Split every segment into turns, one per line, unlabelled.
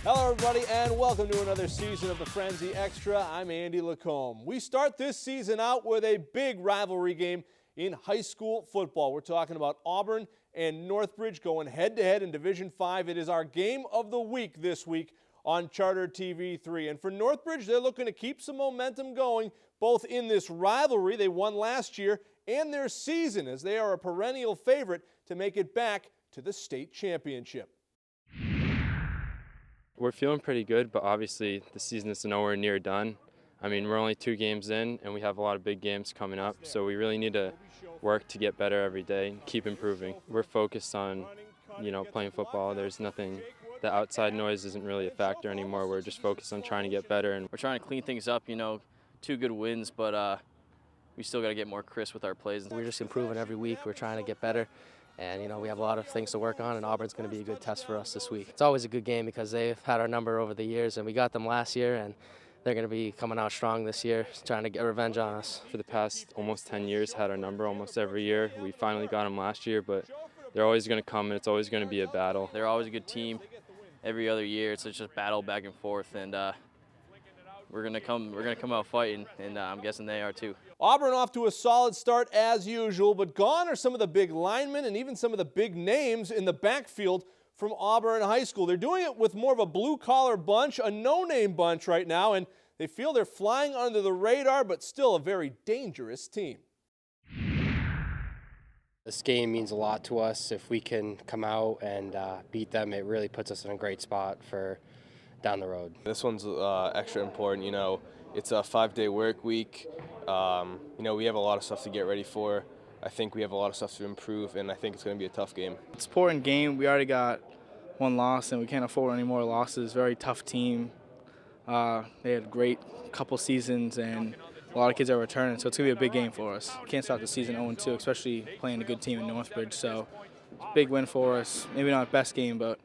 Hello, everybody, and welcome to another season of the Frenzy Extra. I'm Andy Lacombe. We start this season out with a big rivalry game in high school football. We're talking about Auburn and Northbridge going head-to-head in Division 5. It is our game of the week this week on Charter TV3. And for Northbridge, they're looking to keep some momentum going, both in this rivalry they won last year and their season, as they are a perennial favorite to make it back to the state championship.
We're feeling pretty good, but obviously the season is nowhere near done. I mean, we're only 2 games in, and we have a lot of big games coming up, so we really need to work to get better every day and keep improving. We're focused on, playing football. There's nothing, the outside noise isn't really a factor anymore. We're just focused on trying to get better. And
we're trying to clean things up, 2 good wins, but we still got to get more crisp with our plays.
We're just improving every week. We're trying to get better. And, we have a lot of things to work on, and Auburn's going to be a good test for us this week. It's always a good game because they've had our number over the years, and we got them last year, and they're going to be coming out strong this year, trying to get revenge on us.
For the past almost 10 years, had our number almost every year. We finally got them last year, but they're always going to come, and it's always going to be a battle.
They're always a good team every other year. It's just battle back and forth, and we're gonna come out fighting, and I'm guessing they are too.
Auburn off to a solid start as usual, but gone are some of the big linemen and even some of the big names in the backfield from Auburn High School. They're doing it with more of a blue-collar bunch, a no-name bunch right now, and they feel they're flying under the radar, but still a very dangerous team.
This game means a lot to us. If we can come out and beat them, it really puts us in a great spot for down the road.
This one's extra important. It's a 5-day work week. We have a lot of stuff to get ready for. I think we have a lot of stuff to improve, and I think it's going to be a tough game.
It's an important game. We already got 1 loss, and we can't afford any more losses. Very tough team. They had a great couple seasons, and a lot of kids are returning, so it's going to be a big game for us. We can't start the season 0-2, especially playing a good team in Northbridge. So it's a big win for us. Maybe not best game, but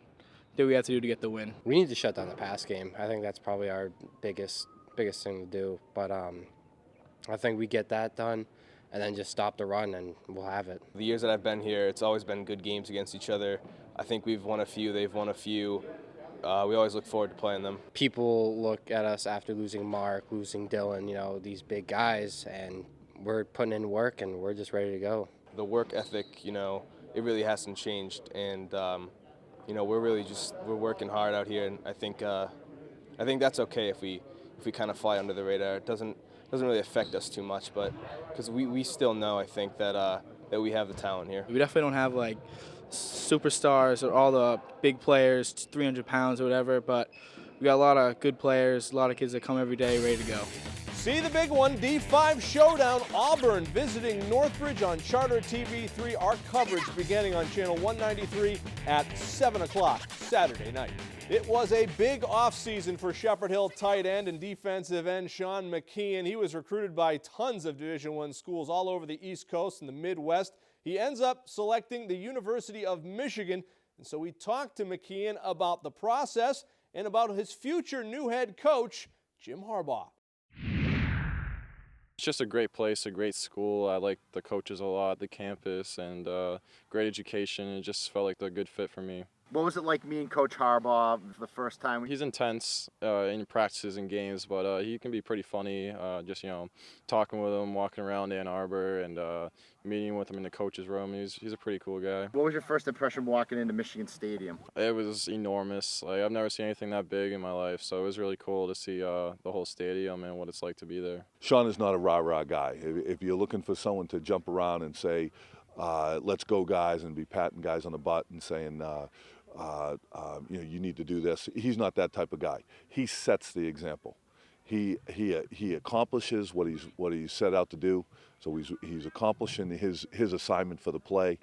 do what we have to do to get the win.
We need to shut down the pass game. I think that's probably our biggest thing to do. But I think we get that done and then just stop the run and we'll have it.
The years that I've been here, it's always been good games against each other. I think we've won a few, they've won a few. We always look forward to playing them.
People look at us after losing Mark, losing Dylan, these big guys, and we're putting in work and we're just ready to go.
The work ethic, it really hasn't changed, and we're working hard out here, and I think that's okay if we kind of fly under the radar. It doesn't really affect us too much, but because we still know, I think that we have the talent here.
We definitely don't have like superstars or all the big players, 300 pounds or whatever, but we got a lot of good players, a lot of kids that come every day ready to go.
See the big one, D5 Showdown, Auburn visiting Northbridge on Charter TV3. Our coverage beginning on Channel 193 at 7 o'clock Saturday night. It was a big offseason for Shepherd Hill tight end and defensive end Sean McKeon. He was recruited by tons of Division I schools all over the East Coast and the Midwest. He ends up selecting the University of Michigan, and so we talked to McKeon about the process and about his future new head coach, Jim Harbaugh.
It's just a great place, a great school. I like the coaches a lot, the campus, and great education. It just felt like a good fit for me.
What was it like meeting Coach Harbaugh the first time?
He's intense in practices and games, but he can be pretty funny. Just talking with him, walking around Ann Arbor, and meeting with him in the coach's room. He's a pretty cool guy.
What was your first impression walking into Michigan Stadium?
It was enormous. I've never seen anything that big in my life, so it was really cool to see the whole stadium and what it's like to be there.
Sean is not a rah-rah guy. If you're looking for someone to jump around and say, let's go guys, and be patting guys on the butt and saying, you need to do this. He's not that type of guy. He sets the example. He accomplishes what he's set out to do. So he's accomplishing his assignment for the play,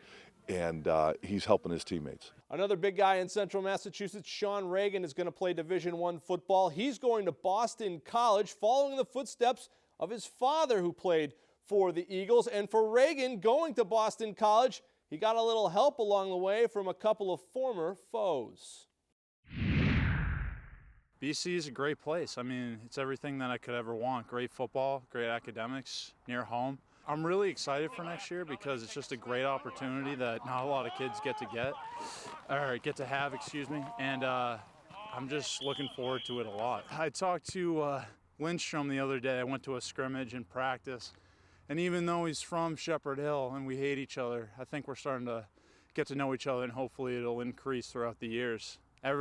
and he's helping his teammates.
Another big guy in Central Massachusetts, Sean Reagan, is going to play Division I football. He's going to Boston College, following the footsteps of his father, who played for the Eagles. And for Reagan, going to Boston College, he got a little help along the way from a couple of former foes.
BC is a great place. I mean, it's everything that I could ever want. Great football, great academics, near home. I'm really excited for next year because it's just a great opportunity that not a lot of kids get to have, and I I'm just looking forward to it a lot. I talked to Lindstrom the other day. I went to a scrimmage in practice, and even though he's from Shepherd Hill and we hate each other, I think we're starting to get to know each other, and hopefully it'll increase throughout the years.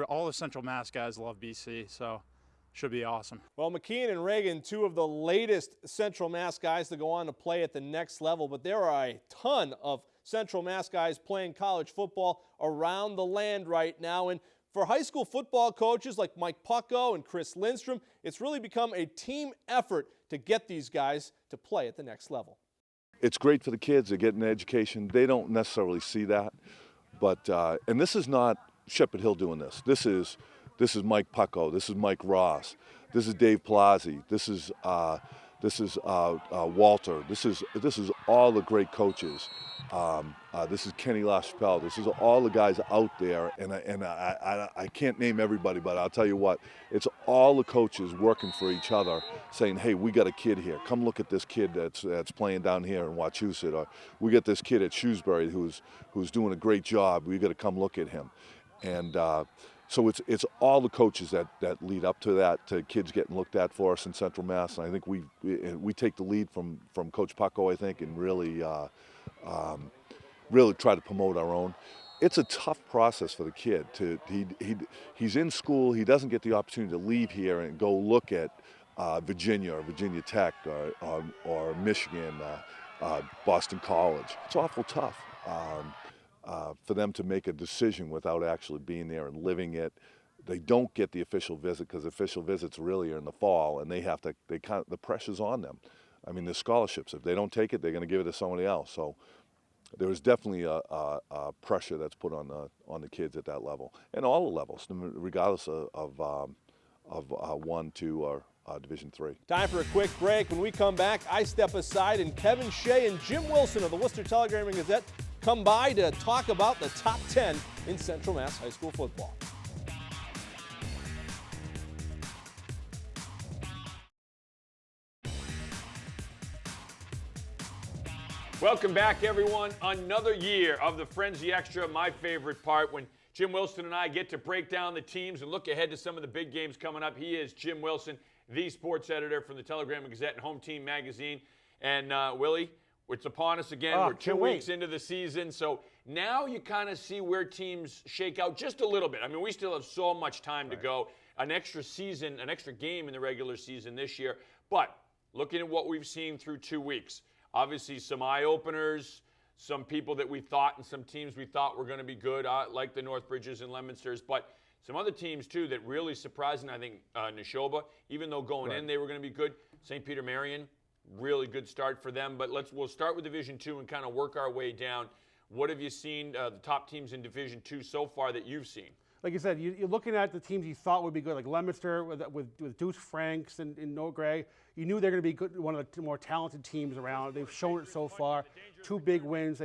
All the Central Mass guys love BC, so should be awesome.
Well, McKeon and Reagan, two of the latest Central Mass guys to go on to play at the next level, but there are a ton of Central Mass guys playing college football around the land right now. And for high school football coaches like Mike Pucko and Chris Lindstrom, it's really become a team effort to get these guys to play at the next level.
It's great for the kids. They're getting an education. They don't necessarily see that. But, and this is not Shepherd Hill doing this. This is Mike Pucko. This is Mike Ross. This is Dave Palazzi. This is Walter. This is all the great coaches. This is Kenny LaChapelle. This is all the guys out there, and I can't name everybody, but I'll tell you what, it's all the coaches working for each other, saying, hey, we got a kid here. Come look at this kid that's playing down here in Wachusett, or we got this kid at Shrewsbury who's doing a great job. We got to come look at him, and so it's all the coaches that lead up to that, to kids getting looked at for us in Central Mass, and I think we take the lead from Coach Pucko, I think, and really try to promote our own. It's a tough process for the kid. He's in school. He doesn't get the opportunity to leave here and go look at Virginia or Virginia Tech or Michigan, Boston College. It's awful tough for them to make a decision without actually being there and living it. They don't get the official visit because official visits really are in the fall, and the pressure's on them. I mean, there's scholarships. If they don't take it, they're going to give it to somebody else. So there is definitely a pressure that's put on the kids at that level, and all the levels, regardless of 1, 2, or Division III.
Time for a quick break. When we come back, I step aside, and Kevin Shea and Jim Wilson of the Worcester Telegram and Gazette come by to talk about the top 10 in Central Mass high school football.
Welcome back, everyone. Another year of the Frenzy Extra, my favorite part, when Jim Wilson and I get to break down the teams and look ahead to some of the big games coming up. He is Jim Wilson, the sports editor from the Telegram and Gazette and Home Team Magazine. And Willie, it's upon us again. We're 2 weeks into the season, so now you kind of see where teams shake out just a little bit. I mean, we still have so much time to go. An extra season, an extra game in the regular season this year. But looking at what we've seen through 2 weeks, obviously some eye-openers, some people that we thought and some teams we thought were going to be good, like the Northbridges and Leominsters, but some other teams, too, that really surprised, and I think Neshoba, even though going in they were going to be good. St. Peter Marion, really good start for them. But we'll start with Division II and kind of work our way down. What have you seen, the top teams in Division II so far that you've seen?
Like you said, you're looking at the teams you thought would be good, like Leominster with Deuce Franks and Noah Gray. You knew they're going to be good, one of the more talented teams around. They've shown it so far. 2 big wins.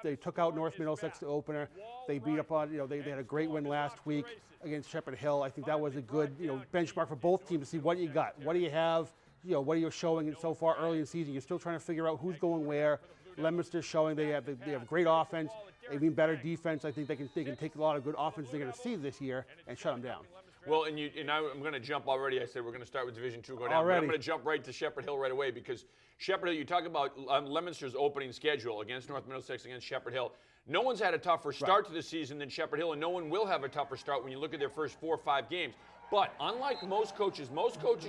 They took out North Middlesex, the opener. They beat up on, they had a great win last week against Shepherd Hill. I think that was a good, benchmark for both teams to see what you got. What do you have? What are you showing so far early in the season? You're still trying to figure out who's going where. Leominster's showing they have great offense, even better defense. I think they can take a lot of good offense they're going to see this year and shut them down.
Well, and I'm going to jump already. I said we're going to start with Division II, go down. But I'm going to jump right to Shepherd Hill right away because Shepherd Hill, you talk about Leominster's opening schedule against North Middlesex, against Shepherd Hill. No one's had a tougher start to the season than Shepherd Hill, and no one will have a tougher start when you look at their first 4 or 5 games. But unlike most coaches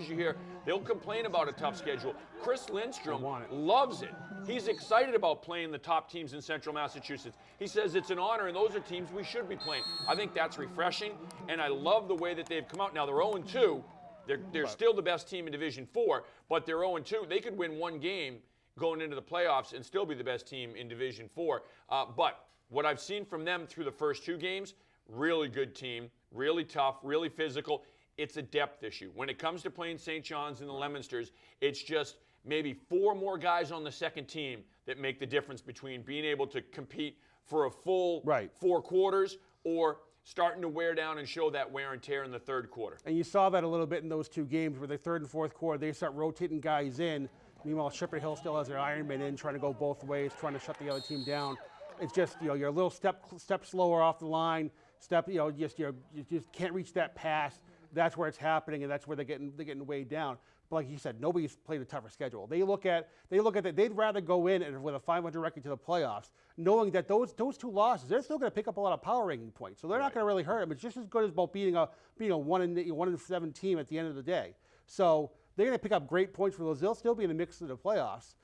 you hear, they'll complain about a tough schedule. Chris Lindstrom loves it. He's excited about playing the top teams in Central Massachusetts. He says it's an honor, and those are teams we should be playing. I think that's refreshing, and I love the way that they've come out. Now, they're 0-2. They're still the best team in Division IV, but they're 0-2. They could win 1 game going into the playoffs and still be the best team in Division IV. But what I've seen from them through the first 2 games, really good team. Really tough, really physical. It's a depth issue. When it comes to playing St. John's and the Leominsters, it's just maybe 4 more guys on the second team that make the difference between being able to compete for a full 4 quarters or starting to wear down and show that wear and tear in the 3rd quarter.
And you saw that a little bit in those 2 games where the 3rd and 4th quarter, they start rotating guys in. Meanwhile, Shepherd Hill still has their Ironman in, trying to go both ways, trying to shut the other team down. It's just, you're a little step slower off the line. you just can't reach that pass. That's where it's happening, and that's where they're getting weighed down. But like you said, nobody's played a tougher schedule. They look at that. They'd rather go in and with a 500 record to the playoffs, knowing that those two losses, they're still going to pick up a lot of power ranking points. So they're not going to really hurt them. It's just as good as both beating a 1-7 team at the end of the day. So they're going to pick up great points for those. They'll still be in the mix of the playoffs,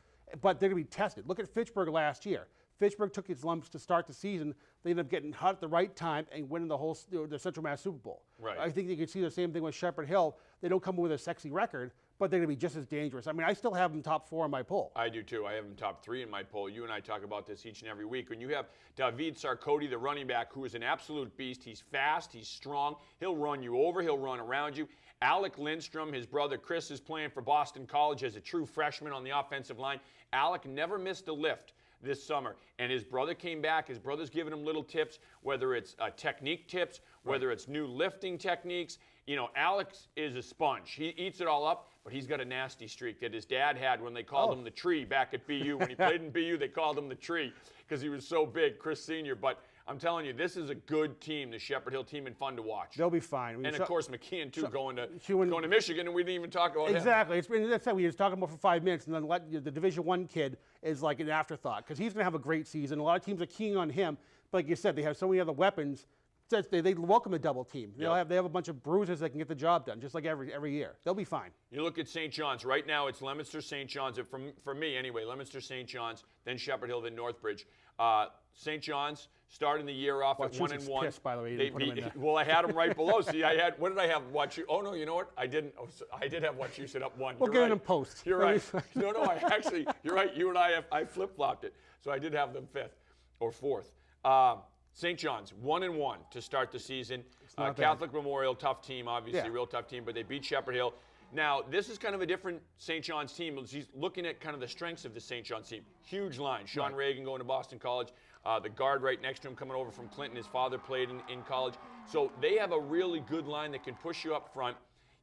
but they're going to be tested. Look at Fitchburg last year. Fitchburg took its lumps to start the season. They ended up getting hot at the right time and winning the Central Mass Super Bowl.
Right.
I think you can see the same thing with Shepherd Hill. They don't come in with a sexy record, but they're going to be just as dangerous. I mean, I still have them top 4 in my poll.
I do too. I have them top 3 in my poll. You and I talk about this each and every week. When you have David Sarkoti, the running back, who is an absolute beast. He's fast. He's strong. He'll run you over. He'll run around you. Alec Lindstrom, his brother Chris, is playing for Boston College as a true freshman on the offensive line. Alec never missed a lift this summer, and his brother came back. His brother's giving him little tips, whether it's technique tips, whether it's new lifting techniques. You know, Alex is a sponge. He eats it all up, but he's got a nasty streak that his dad had when they called him the tree back at BU. When he played in BU, they called him the tree because he was so big, Chris Sr. But I'm telling you, this is a good team, the Shepherd Hill team, and fun to watch.
They'll be fine.
And, of course, McKeon, too, going to Michigan, and we didn't even talk about him.
Exactly. That's it. We just talking about for 5 minutes, and then the Division I kid is like an afterthought because he's going to have a great season. A lot of teams are keying on him. But like you said, they have so many other weapons. They welcome the double team. They have a bunch of bruisers that can get the job done, just like every year. They'll be fine.
You look at St. John's. Right now, it's Leominster, St. John's. For me, anyway, Leominster, St. John's, then Shepherd Hill, then Northbridge. St. John's starting the year off at 1-1.
Pissed, by the way, you didn't put him in there.
Well, I had them right below. See, what did I have? Oh no, you know what? I didn't. I did have Wachusett up 1.
We'll get it in post.
You're right. No, you're right. You and I flip-flopped it. So I did have them 5th or 4th. St. John's, 1-1 to start the season. Catholic Memorial, tough team, obviously, real tough team, but they beat Shepherd Hill. Now, this is kind of a different St. John's team. He's looking at kind of the strengths of the St. John's team. Huge line. Sean Reagan going to Boston College. The guard right next to him coming over from Clinton. His father played in college. So they have a really good line that can push you up front.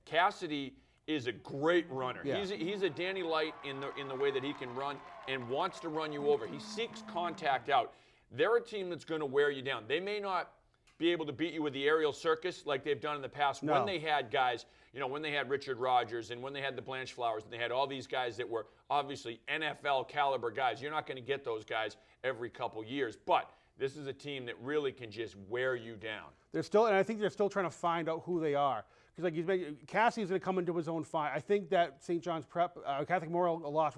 Cassidy is a great runner.
Yeah.
He's a Danny Light in the way that he can run and wants to run you over. He seeks contact out. They're a team that's going to wear you down. They may not be able to beat you with the aerial circus like they've done in the past when they had guys, when they had Richard Rogers and when they had the Blanchflowers and they had all these guys that were obviously NFL caliber guys. You're not going to get those guys every couple years, but this is a team that really can just wear you down.
I think they're still trying to find out who they are. Because Cassie's going to come into his own fine. I think that St. John's Catholic Memorial loss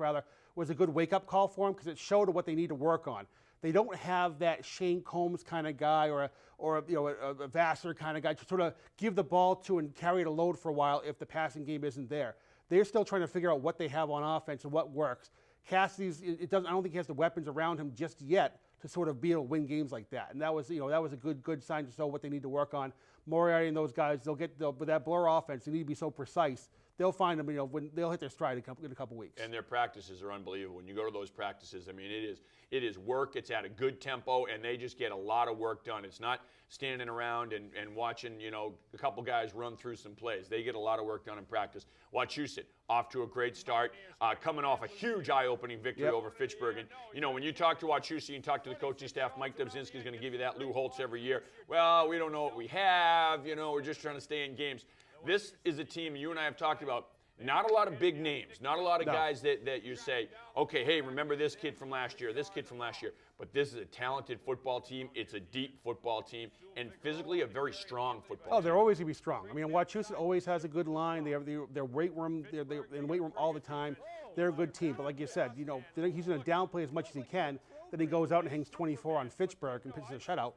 was a good wake-up call for him because it showed what they need to work on. They don't have that Shane Combs kind of guy or a Vassar kind of guy to sort of give the ball to and carry it a load for a while if the passing game isn't there. They're still trying to figure out what they have on offense and what works. Cassidy's I don't think he has the weapons around him just yet to sort of be able to win games like that. And that was a good sign to show what they need to work on. Moriarty and those guys, with that blur offense, they need to be so precise. They'll find them, when they'll hit their stride in a couple weeks.
And their practices are unbelievable. When you go to those practices, I mean, it is work. It's at a good tempo, and they just get a lot of work done. It's not standing around and watching, a couple guys run through some plays. They get a lot of work done in practice. Wachusett, off to a great start, coming off a huge eye-opening victory over Fitchburg. And, when you talk to Wachusett and talk to the coaching staff, Mike Dobzinski is going to give you that Lou Holtz every year. Well, we don't know what we have. We're just trying to stay in games. This is a team you and I have talked about. Not a lot of big names, not a lot of guys that you say, okay, hey, remember this kid from last year, this kid from last year. But this is a talented football team. It's a deep football team, and physically a very strong football team.
They're always going to be strong. I mean, Wachusett always has a good line. They have their weight room. They're in weight room all the time. They're a good team. But like you said, he's going to downplay as much as he can. Then he goes out and hangs 24 on Fitchburg and pitches a shutout.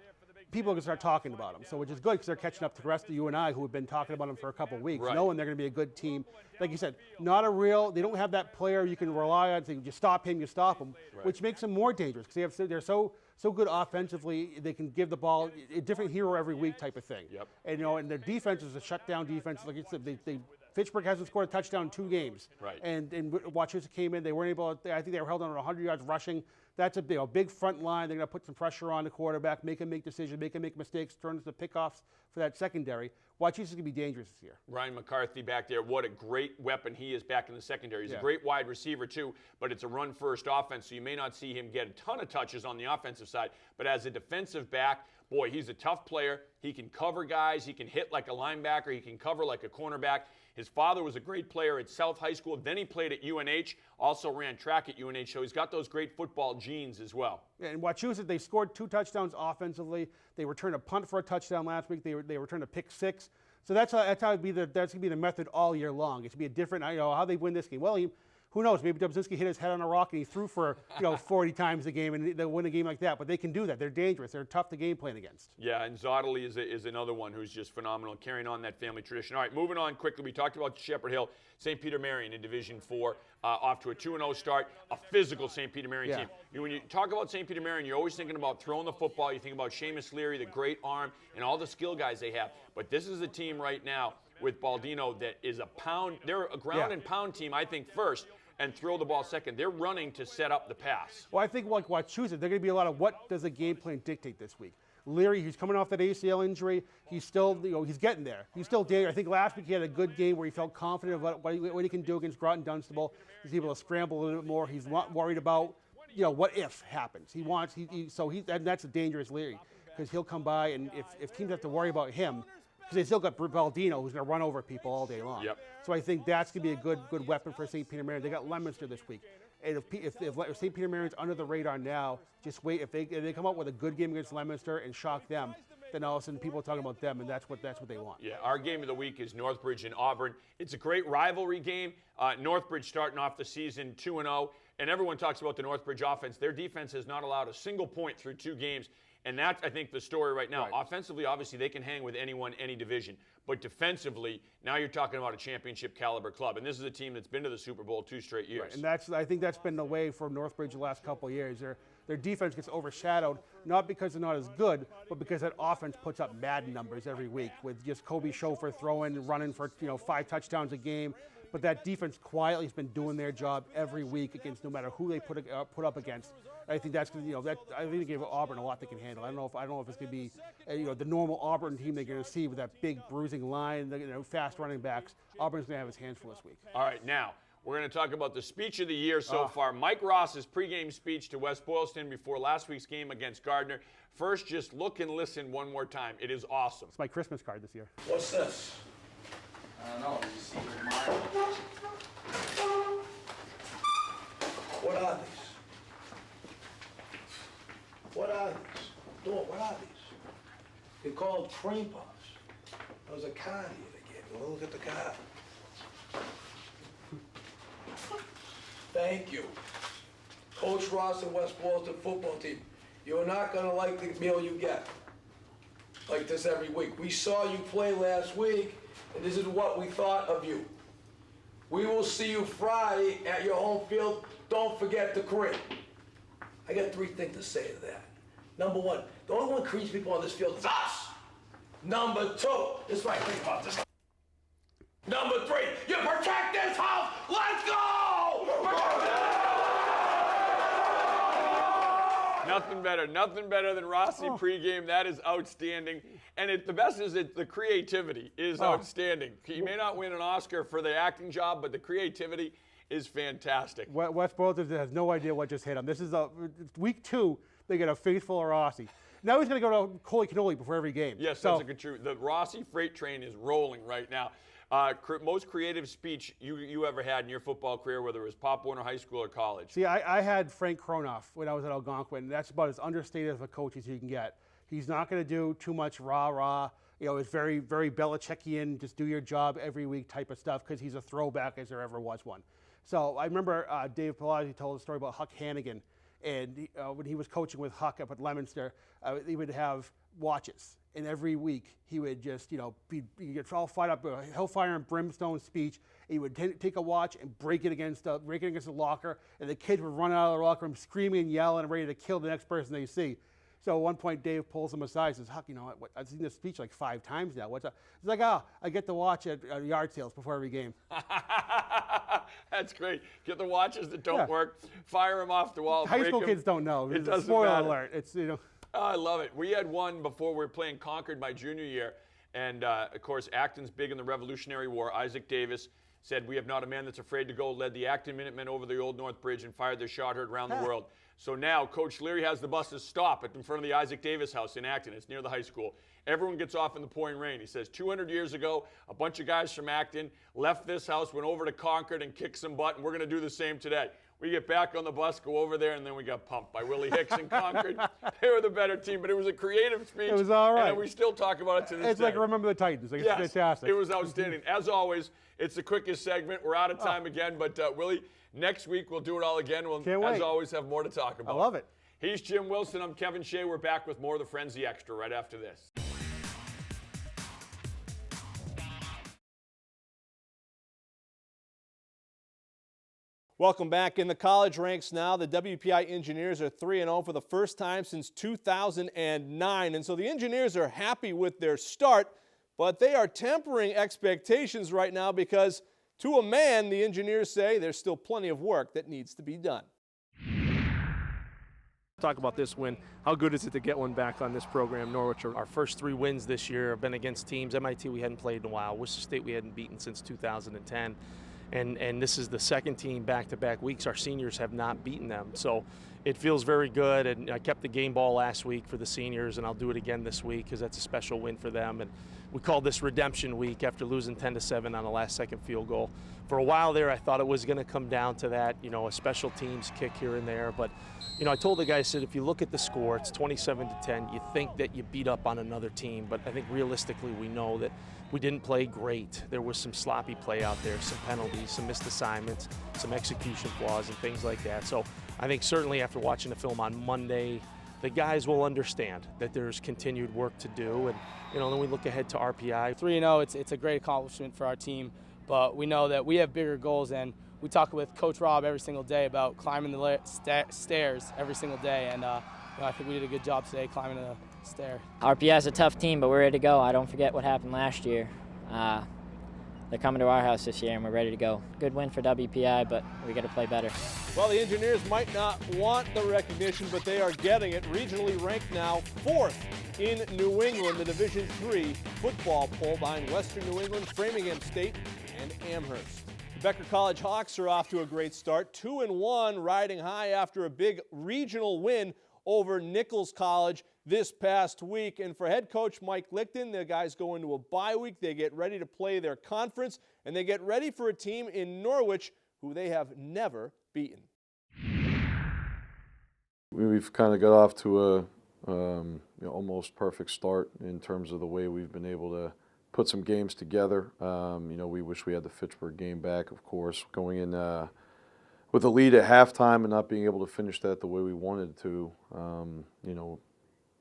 People are going to start talking about them, which is good because they're catching up to the rest of you and I who have been talking about them for a couple of weeks, knowing they're going to be a good team. Like you said, they don't have that player you can rely on. So you stop him, which makes them more dangerous because they're so good offensively. They can give the ball a different hero every week type of thing.
Yep.
And and their defense is a shutdown defense. Like you said, Fitchburg hasn't scored a touchdown in 2 games.
Right.
And Wachusett came in. They weren't able. I think they were held on 100 yards rushing. That's a big front line. They're going to put some pressure on the quarterback, make him make decisions, make him make mistakes, turn into pickoffs for that secondary. Wachusett is going to be dangerous this year.
Ryan McCarthy back there, what a great weapon he is back in the secondary. He's a great wide receiver too, but it's a run-first offense, so you may not see him get a ton of touches on the offensive side, but as a defensive back, boy, he's a tough player. He can cover guys. He can hit like a linebacker. He can cover like a cornerback. His father was a great player at South High School. Then he played at UNH, also ran track at UNH, so he's got those great football genes as well.
Yeah, and Wachusett, they scored 2 touchdowns offensively. They returned a punt for a touchdown last week. They returned a pick 6. So that's how that's going to be the method all year long. It's going to be a different, how they win this game. Well, who knows? Maybe Dubzinski hit his head on a rock and he threw for 40 times a game, and they'll win a game like that. But they can do that. They're dangerous. They're tough to game plan against.
Yeah, and Zottely is another one who's just phenomenal, carrying on that family tradition. All right, moving on quickly. We talked about Shepherd Hill, St. Peter Marion in Division 4, off to a 2-0 start, a physical St. Peter Marion team. When you talk about St. Peter Marion, you're always thinking about throwing the football. You think about Seamus Leary, the great arm, and all the skill guys they have. But this is a team right now with Baldino that is a pound. They're a ground and pound team, I think, first, and throw the ball second. They're running to set up the pass.
Well, I think like Wachusett, they're going to be a lot of what does the game plan dictate this week. Leary, he's coming off that ACL injury. He's still, he's getting there. He's still dangerous. I think last week he had a good game where he felt confident about what he can do against Groton Dunstable. He's able to scramble a little bit more. He's not worried about, what if happens. And that's a dangerous Leary because he'll come by, and if teams have to worry about him, because they still got Baldino, who's going to run over people all day long.
Yep.
So I think that's going to be a good weapon for St. Peter Marion. They got Leominster this week. And if St. Peter Marion's under the radar now, just wait. If they come up with a good game against Leominster and shock them, then all of a sudden people are talking about them, and that's what they want.
Yeah, our game of the week is Northbridge and Auburn. It's a great rivalry game. Northbridge starting off the season 2-0, and everyone talks about the Northbridge offense. Their defense has not allowed a single point through 2 games. And that's, I think, the story right now. Right. Offensively, obviously, they can hang with anyone, any division. But defensively, now you're talking about a championship caliber club. And this is a team that's been to the Super Bowl 2 straight years.
Right. And I think that's been the way for Northbridge the last couple of years. Their defense gets overshadowed, not because they're not as good, but because that offense puts up Madden numbers every week with just Kobe Schofer throwing, running for 5 touchdowns a game. But that defense quietly has been doing their job every week against no matter who they put up against. I think that's going to, I think they gave Auburn a lot they can handle. I don't know if it's going to be, the normal Auburn team they're going to see with that big bruising line, fast running backs. Auburn's going to have his hands full this week.
All right, now we're going to talk about the speech of the year so far. Mike Ross's pregame speech to West Boylston before last week's game against Gardner. First, just look and listen one more time. It is awesome.
It's my Christmas card this year.
What's this?
I don't know. You see mine?
What are these? What are these? What are these? They're called cream puffs. There was a card here to get. Well, look at the card. Thank you. Coach Ross and West Boylston football team. You're not going to like the meal you get like this every week. We saw you play last week, and this is what we thought of you. We will see you Friday at your home field. Don't forget the cream. I got 3 things to say to that. Number 1, the only one creeps people on this field is us. Number 2, this is right, think about this. Number 3, you protect this house. Let's go!
Nothing better than Rossi pregame. That is outstanding. And the best is that the creativity is outstanding. He may not win an Oscar for the acting job, but the creativity is fantastic.
West Boylston has no idea what just hit him. This is week 2. They get a faithful Rossi. Now he's going to go to Coley Cannoli before every game.
Yes, that's a good truth. The Rossi freight train is rolling right now. Most creative speech you ever had in your football career, whether it was Pop Warner High School or college?
See, I had Frank Kronoff when I was at Algonquin, and that's about as understated of a coach as you can get. He's not going to do too much rah-rah. It's very, very Belichickian, just do your job every week type of stuff because he's a throwback as there ever was one. So I remember Dave Palazzi told a story about Huck Hannigan. And when he was coaching with Huck up at Leominster, he would have watches. And every week he would just, be all fired up, a hellfire and brimstone speech. He would take a watch and break it against the locker. And the kids would run out of the locker room screaming and yelling and ready to kill the next person they see. So at one point, Dave pulls him aside and says, Huck, I've seen this speech like 5 times now. What's up? He's like, I get to watch at yard sales before every game.
That's great. Get the watches that don't work, fire them off the wall.
High school kids don't know.
It doesn't
Spoiler
matter.
alert. It's,
Oh, I love it. We had one before we were playing Concord my junior year, And, of course, Acton's big in the Revolutionary War. Isaac Davis said, "We have not a man that's afraid to go," led the Acton Minutemen over the Old Northbridge and fired their shot heard around the world. So now Coach Leary has the buses stop in front of the Isaac Davis house in Acton. It's near the high school. Everyone gets off in the pouring rain. He says 200 years ago, a bunch of guys from Acton left this house, went over to Concord and kicked some butt, and we're going to do the same today. We get back on the bus, go over there, and then we got pumped by Willie Hicks and Concord. They were the better team, but it was a creative speech.
It was all right.
And we still talk about it to this day.
It's like Remember the Titans. Like, it's fantastic.
It was outstanding. As always, it's the quickest segment. We're out of time again, but Willie, next week we'll do it all again. We'll,
Can't wait.
as always, have more to talk about.
I love it.
He's Jim Wilson. I'm Kevin Shea. We're back with more of the Frenzy Extra right after this.
Welcome back. In the college ranks now, the WPI Engineers are 3-0 for the first time since 2009. And so the Engineers are happy with their start, but they are tempering expectations right now because, to a man, the Engineers say there's still plenty of work that needs to be done.
Talk about this win. How good is it to get one back on this program? Norwich, our first 3 wins this year have been against teams. MIT we hadn't played in a while. Worcester State we hadn't beaten since 2010. And this is the second team back-to-back weeks. Our seniors have not beaten them. So it feels very good. And I kept the game ball last week for the seniors, and I'll do it again this week because that's a special win for them. And we called this redemption week after losing 10-7 on the last-second field goal. For a while there, I thought it was going to come down to that, a special teams kick here and there. But, I told the guys, I said, if you look at the score, it's 27-10. You think that you beat up on another team, but I think realistically we know that we didn't play great. There was some sloppy play out there, some penalties, some missed assignments, some execution flaws and things like that. So I think certainly after watching the film on Monday, the guys will understand that there's continued work to do. And, then we look ahead to RPI.
3-0, it's a great accomplishment for our team, but we know that we have bigger goals, and we talk with Coach Rob every single day about climbing the stairs every single day, and I think we did a good job today climbing the stair.
RPI is a tough team, but we're ready to go. I don't forget what happened last year. They're coming to our house this year, and we're ready to go. Good win for WPI, but we got to play better.
Well, the Engineers might not want the recognition, but they are getting it. Regionally ranked now 4th in New England, the Division III football poll behind Western New England, Framingham State, and Amherst. The Becker College Hawks are off to a great start, 2-1, riding high after a big regional win over Nichols College this past week. And for head coach Mike Lichten, the guys go into a bye week. They get ready to play their conference, and they get ready for a team in Norwich who they have never beaten.
We've kind of got off to a almost perfect start in terms of the way we've been able to put some games together. We wish we had the Fitchburg game back, of course, going in with a lead at halftime and not being able to finish that the way we wanted to.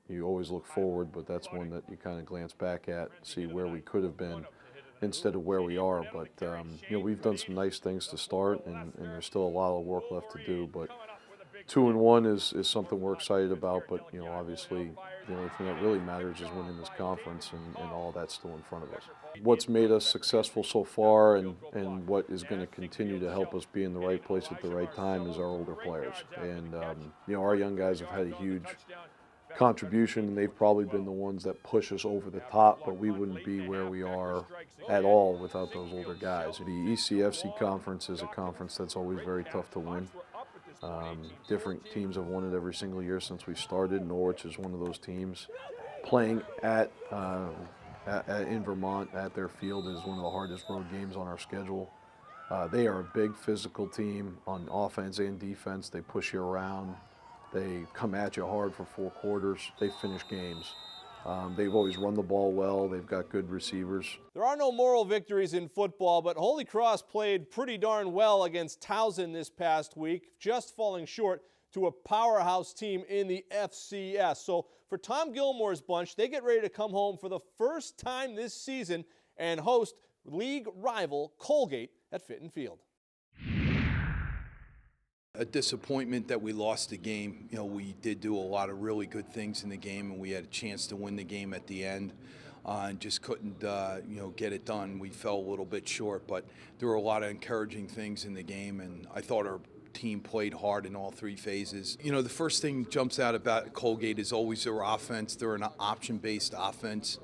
You always look forward, but that's one that you kind of glance back at, see where we could have been instead of where we are. But we've done some nice things to start, and there's still a lot of work left to do. But 2-1 is something we're excited about. But obviously, the only thing that really matters is winning this conference, and all that's still in front of us. What's made us successful so far, and what is going to continue to help us be in the right place at the right time, is our older players. And our young guys have had a huge contribution, and they've probably been the ones that push us over the top, but we wouldn't be where we are at all without those older guys. The ECFC conference is a conference that's always very tough to win. Different teams have won it every single year since we started. Norwich is one of those teams. Playing in Vermont at their field is one of the hardest road games on our schedule. They are a big physical team on offense and defense. They push you around. They come at you hard for 4 quarters. They finish games. They've always run the ball well. They've got good receivers.
There are no moral victories in football, but Holy Cross played pretty darn well against Towson this past week, just falling short to a powerhouse team in the FCS. So for Tom Gilmore's bunch, they get ready to come home for the first time this season and host league rival Colgate at Fitton Field.
A disappointment that we lost the game. We did do a lot of really good things in the game, and we had a chance to win the game at the end, and just couldn't, get it done. We fell a little bit short, but there were a lot of encouraging things in the game, and I thought our team played hard in all 3 phases. You know, the first thing jumps out about Colgate is always their offense. They're an option-based offense.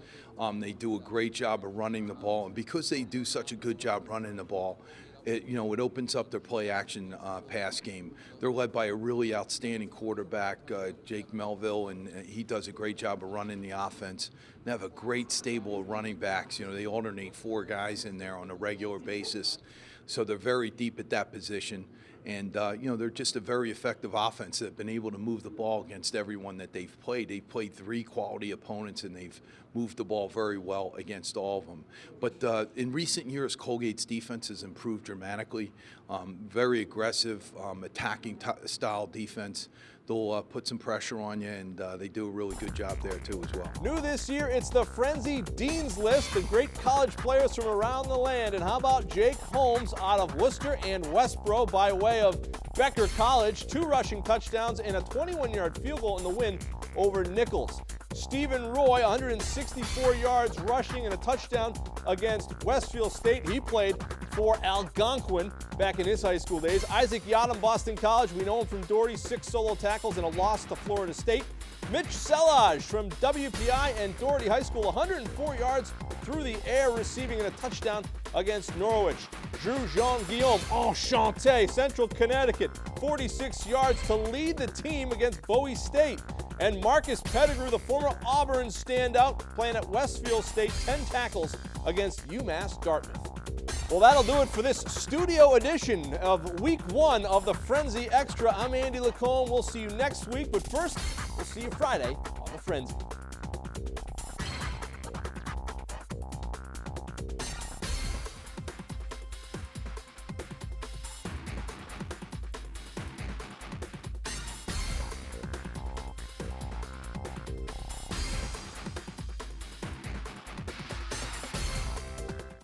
They do a great job of running the ball, and because they do such a good job running the ball, it opens up their play-action pass game. They're led by a really outstanding quarterback, Jake Melville, and he does a great job of running the offense. They have a great stable of running backs. You know, they alternate 4 guys in there on a regular basis, so they're very deep at that position. And, they're just a very effective offense that have been able to move the ball against everyone that they've played. They've played 3 quality opponents, and they've moved the ball very well against all of them. But in recent years, Colgate's defense has improved dramatically. Very aggressive, attacking style defense. They'll put some pressure on you, and they do a really good job there, too, as well.
New this year, it's the Frenzy Dean's List, the great college players from around the land. And how about Jake Holmes out of Worcester and Westboro by way of Becker College, 2 rushing touchdowns and a 21-yard field goal in the win over Nichols. Stephen Roy, 164 yards rushing and a touchdown against Westfield State. He played for Algonquin back in his high school days. Isaac Yadam, Boston College. We know him from Doherty, 6 solo tackles and a loss to Florida State. Mitch Selage from WPI and Doherty High School, 104 yards through the air, receiving in a touchdown against Norwich. Drew Jean-Guillaume, Enchanté, Central Connecticut, 46 yards to lead the team against Bowie State. And Marcus Pettigrew, the former Auburn standout, playing at Westfield State, 10 tackles against UMass Dartmouth. Well, that'll do it for this studio edition of Week 1 of the Frenzy Extra. I'm Andy Lacombe. We'll see you next week, but first, we'll see you Friday on the Frenzy.